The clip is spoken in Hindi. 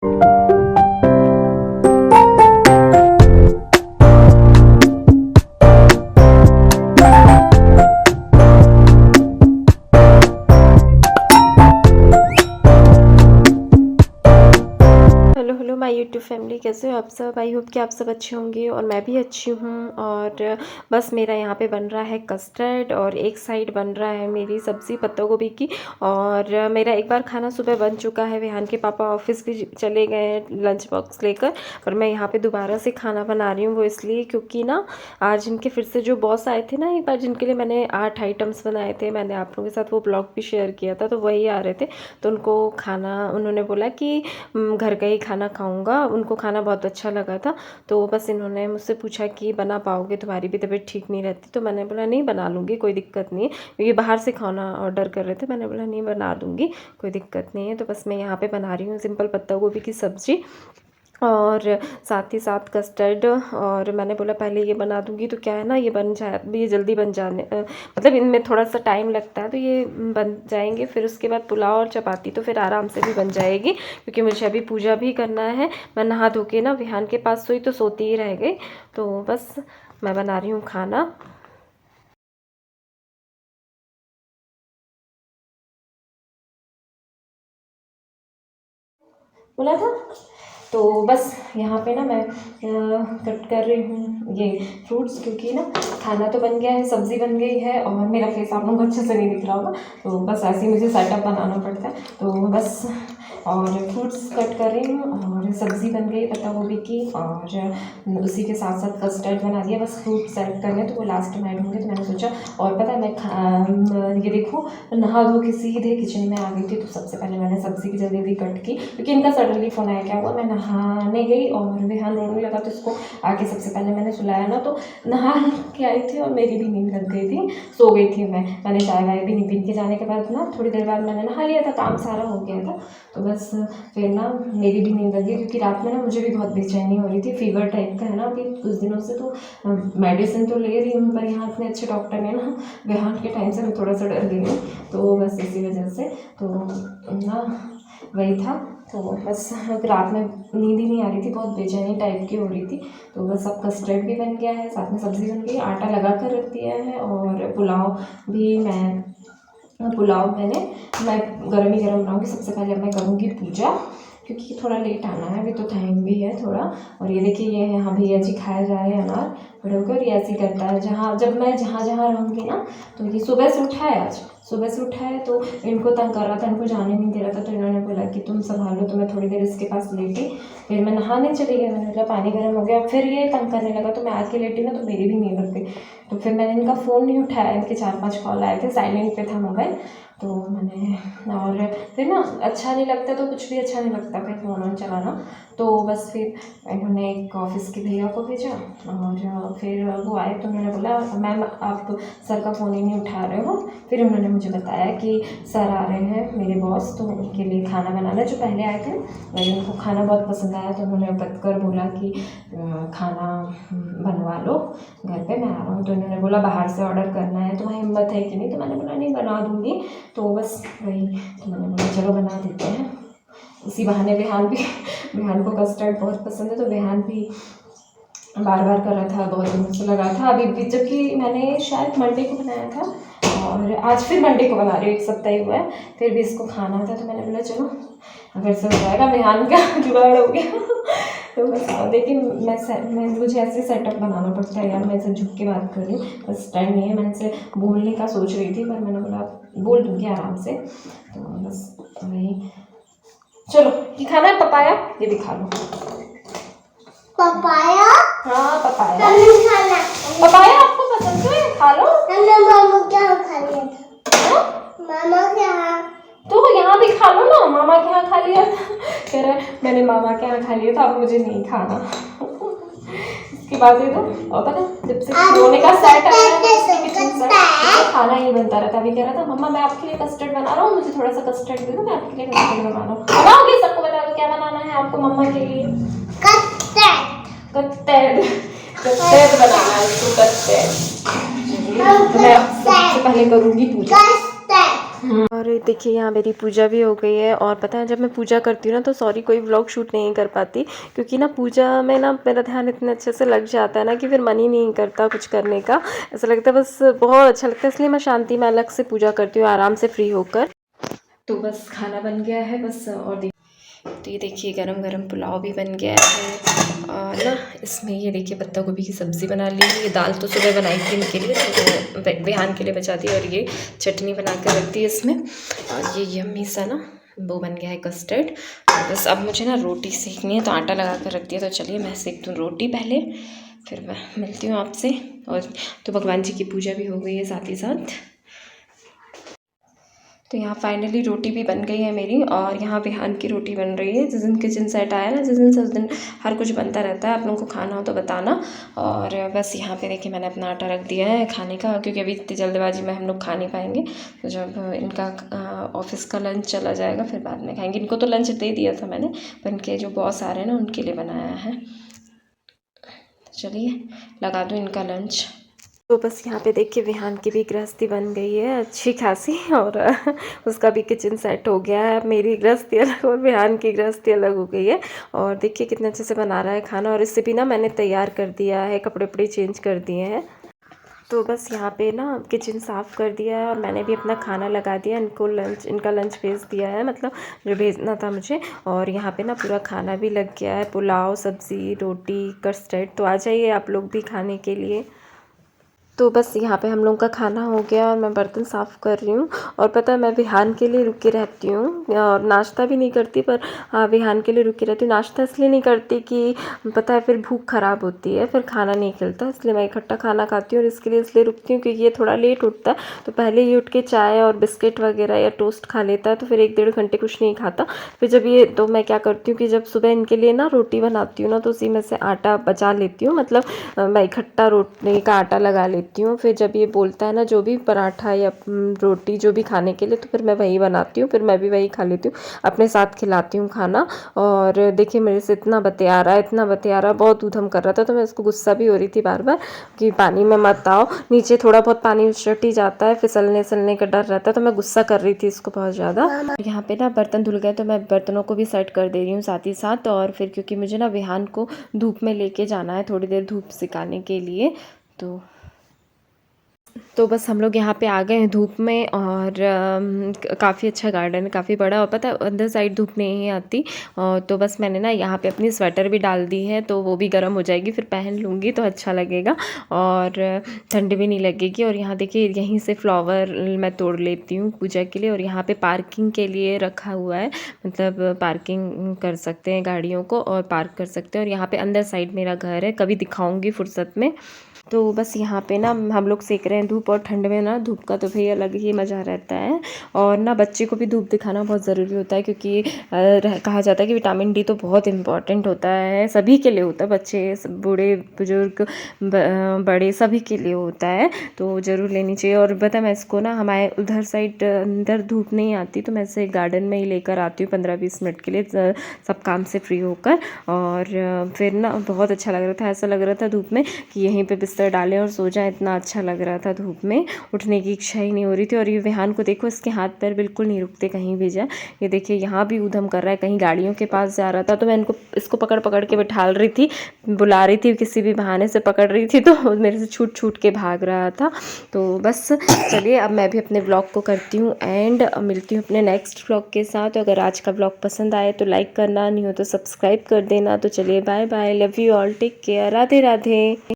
हेलो माय यूट्यूब फैमिली, कैसे हो आप सब। आई होप कि आप सब अच्छे होंगे और मैं भी अच्छी हूँ। और बस मेरा यहाँ पे बन रहा है कस्टर्ड और एक साइड बन रहा है मेरी सब्ज़ी पत्ता गोभी की। और मेरा एक बार खाना सुबह बन चुका है, विहान के पापा ऑफिस भी चले गए हैं लंच बॉक्स लेकर। पर मैं यहाँ पे दोबारा से खाना बना रही हूँ, वो इसलिए क्योंकि ना आज इनके फिर से जो बॉस आए थे ना एक बार, जिनके लिए मैंने 8 आइटम्स बनाए थे, मैंने आप लोगों के साथ वो ब्लॉग भी शेयर किया था, तो वही आ रहे थे। तो उनको खाना, उन्होंने बोला कि घर का ही खाना खाऊंगा, उनको खाना बहुत अच्छा लगा था। तो बस इन्होंने मुझसे पूछा कि बना पाओगे, तुम्हारी भी तबीयत ठीक नहीं रहती। तो मैंने बोला नहीं, बना लूँगी, कोई दिक्कत नहीं है, क्योंकि बाहर से खाना ऑर्डर कर रहे थे। मैंने बोला नहीं, बना दूँगी, कोई दिक्कत नहीं है। तो बस मैं यहाँ पे बना रही हूँ सिंपल पत्ता गोभी की सब्ज़ी और साथ ही साथ कस्टर्ड। और मैंने बोला पहले ये बना दूंगी तो क्या है ना, ये बन जाए, ये जल्दी बन जाने मतलब इनमें थोड़ा सा टाइम लगता है, तो ये बन जाएंगे। फिर उसके बाद पुलाव और चपाती तो फिर आराम से भी बन जाएगी, क्योंकि मुझे अभी पूजा भी करना है। मैं नहा धो के ना विहान के पास सोई तो सोती ही रह गई। तो बस मैं बना रही हूँ खाना। बोला था। तो बस यहाँ पे ना मैं कट कर रही हूँ ये फ्रूट्स, क्योंकि ना खाना तो बन गया है, सब्ज़ी बन गई है और मेरा फेस आप लोगों को अच्छे से नहीं दिख रहा होगा, तो बस ऐसे ही मुझे सेटअप बनाना पड़ता है। तो बस और फ्रूट्स कट कर रही हूँ और सब्ज़ी बन गई पत्ता गोभी की, और उसी के साथ साथ कस्टर्ड बना दिया। बस फ्रूट सेलेक्ट करने तो वो लास्ट में ऐड होंगे, तो मैंने सोचा। और पता है मैं ये देखो, नहा धो के सीधे किचन में आ गई थी। तो सबसे पहले मैंने सब्ज़ी की जल्दी जल्दी कट की, क्योंकि इनका सडनली फ़ोन आया। क्या हुआ, मैं नहाने गई और विहान रोने लगा, तो इसको आके सबसे पहले मैंने सुलाया ना। तो नहा के आई थी और मेरी भी नींद लग गई थी, सो गई थी मैंने चाय वाय भी नहीं पी के जाने के बाद ना थोड़ी देर बाद मैंने नहा लिया था, काम सारा हो गया था। तो बस फिर ना मेरी भी नींद लगी, क्योंकि रात में ना मुझे भी बहुत बेचैनी हो रही थी, फीवर टाइप का है ना अभी कुछ दिनों से। तो मेडिसिन तो ले रही हूँ, पर यहाँ इतने अच्छे डॉक्टर ने ना, विहान के टाइम से मैं थोड़ा सा डर गई हूँ, तो बस इसी वजह से तो ना वही था। तो बस रात में नींद ही नहीं आ रही थी, बहुत बेचैनी टाइप की हो रही थी। तो बस अब कस्टर्ड भी बन गया है, साथ में सब्ज़ी बन गई, आटा लगा कर रख दिया है। और पुलाव मैं गरम ही गरम बनाऊँगी। सबसे पहले मैं करूँगी पूजा, क्योंकि थोड़ा लेट आना है, अभी तो टाइम भी है थोड़ा। और ये देखिए, ये यहाँ भैया जी खाए जा रहे हैं अनार बड़े होकर। ये ऐसे ही करता है, जब मैं जहाँ रहूँगी ना, तो ये सुबह से उठा है, आज सुबह से उठा है, तो इनको तंग कर रहा था, इनको जाने नहीं दे रहा था। तो इन्होंने बोला कि तुम संभालो, तो मैं थोड़ी देर इसके पास लेटी। फिर मैं नहाने चली गई, मैंने बोला पानी गर्म हो गया, फिर ये तंग करने लगा, तो मैं आके लेटी ना, तो मेरी भी नींद लग गई। तो फिर मैंने इनका फ़ोन नहीं उठाया, इनके 4-5 कॉल आए थे, साइलेंट पे था मोबाइल। तो मैंने, और फिर ना अच्छा नहीं लगता, तो कुछ भी अच्छा नहीं लगता फिर फ़ोन ऑन चलाना। तो बस फिर इन्होंने एक ऑफ़िस के भैया को भेजा, और फिर वो आए, तो उन्होंने बोला मैम आप सर का फ़ोन ही नहीं उठा रहे हो। फिर उन्होंने मुझे बताया कि सर आ रहे हैं मेरे बॉस, तो उनके लिए खाना बनाना, जो पहले आए थे वही, उनको खाना बहुत पसंद आया। तो उन्होंने बतकर बोला कि खाना बनवा लो घर पे, मैं आ रहा हूँ। तो उन्होंने बोला बाहर से ऑर्डर करना है, तो वहाँ हिम्मत है कि नहीं। तो मैंने बोला नहीं, बना दूँगी। तो बस वही, तो मैंने बोला चलो बना देते हैं। इसी बहाने विहान को कस्टर्ड बहुत पसंद है, तो विहान भी बार बार कर रहा था, बहुत दिनों से लगा था अभी भी, जबकि मैंने शायद मंडे को बनाया था, और आज फिर मंडे को बना रही हूँ, 1 सप्ताह ही हुआ है, फिर भी इसको खाना था। तो मैंने बोला चलो अगर से हो जाएगा, विहान का जुगाड़ हो गया। तो बस, लेकिन मैं मुझे ऐसे सेटअप बनाना पड़ता है यार, मैं ऐसे झुक के बात कर रही हूँ, बस टाइम नहीं है। मैंने से बोलने का सोच रही थी, पर मैंने बोला बोल दूँगी आराम से। तो बस वही, चलो ये खाना है पपाया, ये भी खा लो। पपाया? हाँ पपाया। खाना पपाया आपको पसंद है, खा लो। मामा क्या खा लिया था? मामा क्या? तो यहाँ भी खा लो ना, मामा के यहाँ खा लिया था। कह रहा है मैंने मामा के यहाँ खा लिया था, अब मुझे नहीं खाना। इसकी बात है। तो और पता है, जब से रोने का सेट आया है, खाना ही बनता रहता। अभी कह रहा था मम्मा मैं आपके लिए कस्टर्ड बना रहा हूँ, मुझे थोड़ा सा कस्टर्ड दे दो, मैं आपके लिए कस्टर्ड बना रहा हूँ। बनाओगे, सबको बता दो क्या बनाना है आपको मम्मा के लिए। कस्टर्ड बनाना है इसको, कस्टर्ड। तो मैं सबसे पहले करूँगी पूजा। और देखिए यहाँ मेरी पूजा भी हो गई है। और पता है जब मैं पूजा करती हूँ ना तो सॉरी कोई व्लॉग शूट नहीं कर पाती, क्योंकि ना पूजा में ना मेरा ध्यान इतने अच्छे से लग जाता है ना कि फिर मन ही नहीं करता कुछ करने का। ऐसा लगता है बस बहुत अच्छा लगता है, इसलिए मैं शांति में अलग से पूजा करती हूँ आराम से फ्री होकर। तो बस खाना बन गया है बस। और तो ये देखिए गरम गरम पुलाव भी बन गया है। और ना इसमें ये देखिए पत्ता गोभी की सब्ज़ी बना ली है। ये दाल तो सुबह बनाई थी इनके लिए, तो बिहान के लिए बचा दी। और ये चटनी बना कर रख दी है इसमें। और ये यम्मी सा ना वो बन गया है कस्टर्ड। बस अब मुझे ना रोटी सेकनी है, तो आटा लगा कर रख दिया। तो चलिए मैं सेक दूँ रोटी पहले, फिर मैं मिलती हूँ आपसे। और तो भगवान जी की पूजा भी हो गई है साथ ही साथ। तो यहाँ फाइनली रोटी भी बन गई है मेरी। और यहाँ बिहान की रोटी बन रही है। जिस दिन किचन सेट आया ना, जिस दिन से उस दिन हर कुछ बनता रहता है। आप लोगों को खाना हो तो बताना। और बस यहाँ पे देखिए मैंने अपना आटा रख दिया है खाने का, क्योंकि अभी इतनी जल्दबाजी में हम लोग खा नहीं पाएंगे। तो जब इनका ऑफिस का लंच चला जाएगा फिर बाद में खाएंगे। इनको तो लंच दे दिया था मैंने, पर इनके जो बॉस आ रहे हैं ना उनके लिए बनाया है। चलिए लगा दूँ इनका लंच। तो बस यहाँ पे देखिए विहान की भी गृहस्थी बन गई है अच्छी खासी। और उसका भी किचन सेट हो गया है। अब मेरी गृहस्थी अलग और विहान की गृहस्थी अलग हो गई है। और देखिए कितने अच्छे से बना रहा है खाना। और इससे भी ना मैंने तैयार कर दिया है, कपड़े वपड़े चेंज कर दिए हैं। तो बस यहाँ पे ना किचन साफ़ कर दिया है। और मैंने भी अपना खाना लगा दिया, इनका लंच भेज दिया है, मतलब जो भेजना था मुझे। और यहाँ पे ना पूरा खाना भी लग गया है, पुलाव, सब्ज़ी, रोटी, कस्टर्ड। तो आ जाइए आप लोग भी खाने के लिए। तो बस यहाँ पे हम लोग का खाना हो गया और मैं बर्तन साफ़ कर रही हूँ। और पता है मैं विहान के लिए रुकी रहती हूँ और नाश्ता भी नहीं करती, पर हाँ विहान के लिए रुकी रहती हूँ। नाश्ता इसलिए नहीं करती कि पता है फिर भूख ख़राब होती है, फिर खाना नहीं खिलता, इसलिए मैं इकट्ठा खाना खाती हूँ। और इसके लिए इसलिए रुकती हूँ क्योंकि ये थोड़ा लेट उठता है, तो पहले ही उठ के चाय और बिस्किट वगैरह या टोस्ट खा लेता है, तो फिर 1-1.5 घंटे कुछ नहीं खाता। फिर जब ये तो मैं क्या करती हूँ कि जब सुबह इनके लिए ना रोटी बनाती हूँ ना, तो उसी में से आटा बचा लेती हूँ, मतलब मैं इकट्ठा रोटी का आटा लगा लेती हूँ। फिर जब ये बोलता है ना जो भी पराठा या रोटी जो भी खाने के लिए, तो फिर मैं वही बनाती हूँ, फिर मैं भी वही खा लेती हूँ, अपने साथ खिलाती हूँ खाना। और देखिए मेरे से इतना बतिया रहा है, इतना बतिया रहा है, बहुत ऊधम कर रहा था। तो मैं इसको गुस्सा भी हो रही थी बार बार कि पानी में मत आओ, नीचे थोड़ा बहुत पानी उछट ही जाता है, फिसलने का डर रहता है। तो मैं गुस्सा कर रही थी इसको बहुत ज़्यादा। यहाँ पे ना बर्तन धुल गए, तो मैं बर्तनों को भी सेट कर दे रही हूँ साथ ही साथ। और फिर क्योंकि मुझे ना विहान को धूप में लेके जाना है, थोड़ी देर धूप सिकाने के लिए। तो बस हम लोग यहाँ पे आ गए हैं धूप में। और काफ़ी अच्छा गार्डन है, काफ़ी बड़ा। और पता है अंदर साइड धूप नहीं आती। तो बस मैंने ना यहाँ पे अपनी स्वेटर भी डाल दी है, तो वो भी गर्म हो जाएगी, फिर पहन लूँगी तो अच्छा लगेगा और ठंड भी नहीं लगेगी। और यहाँ देखिए यहीं से फ्लावर मैं तोड़ लेती हूँ पूजा के लिए। और यहाँ पे पार्किंग के लिए रखा हुआ है, मतलब पार्किंग कर सकते हैं गाड़ियों को और पार्क कर सकते हैं। और यहाँ पे अंदर साइड मेरा घर है, कभी दिखाऊंगी फुर्सत में। तो बस यहाँ पे ना हम लोग सेक रहे हैं धूप। और ठंड में ना धूप का तो भाई अलग ही मज़ा रहता है। और ना बच्चे को भी धूप दिखाना बहुत ज़रूरी होता है, क्योंकि कहा जाता है कि विटामिन डी तो बहुत इम्पॉर्टेंट होता है, सभी के लिए होता है, बच्चे, बूढ़े, बुजुर्ग, बड़े, सभी के लिए होता है, तो ज़रूर लेनी चाहिए। और पता मैं इसको ना हमारे उधर साइड अंदर धूप नहीं आती, तो मैं इसे गार्डन में ही लेकर आती हूँ 15-20 मिनट के लिए, सब काम से फ्री होकर। और फिर ना बहुत अच्छा लग रहा था, ऐसा लग रहा था धूप में कि यहीं पे बिस्तर डालें और सो जाएं, इतना अच्छा लग रहा था धूप में, उठने की इच्छा ही नहीं हो रही थी। और ये विहान को देखो, इसके हाथ पैर बिल्कुल नहीं रुकते कहीं भी जाए। ये देखिए यहाँ भी ऊधम कर रहा है, कहीं गाड़ियों के पास जा रहा था, तो मैं इसको पकड़ पकड़ के बिठाल रही थी, बुला रही थी, किसी भी बहाने से पकड़ रही थी, तो मेरे से छूट छूट के भाग रहा था। तो बस चलिए अब मैं भी अपने ब्लॉग को करती हूँ एंड मिलती हूँ अपने नेक्स्ट ब्लॉग के साथ। अगर आज का ब्लॉग पसंद आए तो लाइक करना, नहीं हो तो सब्सक्राइब कर देना। तो चलिए bye bye, love you all, take care, Radhe Radhe.